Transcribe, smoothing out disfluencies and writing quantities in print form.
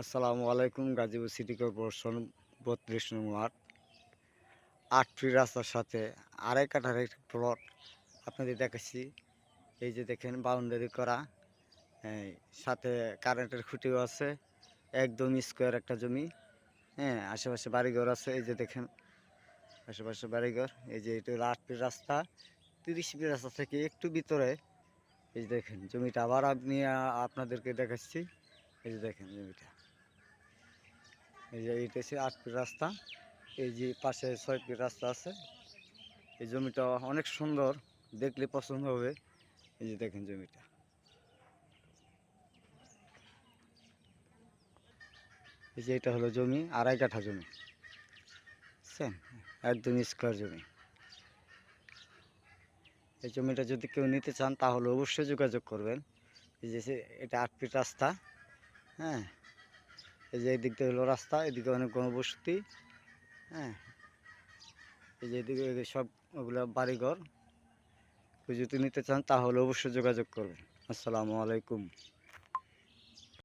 আসসালামু আলাইকুম। Gazipur city corporation ৩২ নং ওয়ার্ড ৮ ফিট রাস্তার সাথে আড়াই কাঠার একটি প্লট আপনাদের দেখাচ্ছি। এই যে দেখেন বাউন্ডারি করা, এই সাথে কারেন্টের খুঁটিও আছে, একদম স্কোয়ার একটা জমি। হ্যাঁ, আশেপাশে বাড়িঘর আছে। এই যে দেখেন আশেপাশে বাড়িঘর। এই যে এটা হলো ৮ ফিট রাস্তা, ৩০ ফিট রাস্তা থেকে একটু ভিতরে। এই যে দেখেন জমিটা আবার আপনাদেরকে দেখাচ্ছি। এই যে দেখেন জমিটা, এই যে এটা হচ্ছে ৮ ফিট রাস্তা। এই যে পাশে ৬ ফিট রাস্তা আছে। এই জমিটা অনেক সুন্দর, দেখলে পছন্দ হবে। এই যে দেখেন জমিটা, এই যে এটা হলো জমি, আড়াই কাঠা জমি, বুঝছেন? একদম স্কোয়ার জমি। এই জমিটা যদি কেউ নিতে চান তাহলে অবশ্যই যোগাযোগ করবেন। এই যে এটা ৮ ফিট রাস্তা। হ্যাঁ, এই যে এদিকটা হলো রাস্তা, এদিকে অনেক গণবসতি। হ্যাঁ, এই যে এদিকে সব ওগুলো বাড়িঘর। কেউ যদি নিতে চান তাহলে অবশ্যই যোগাযোগ করবেন। আসসালামু আলাইকুম।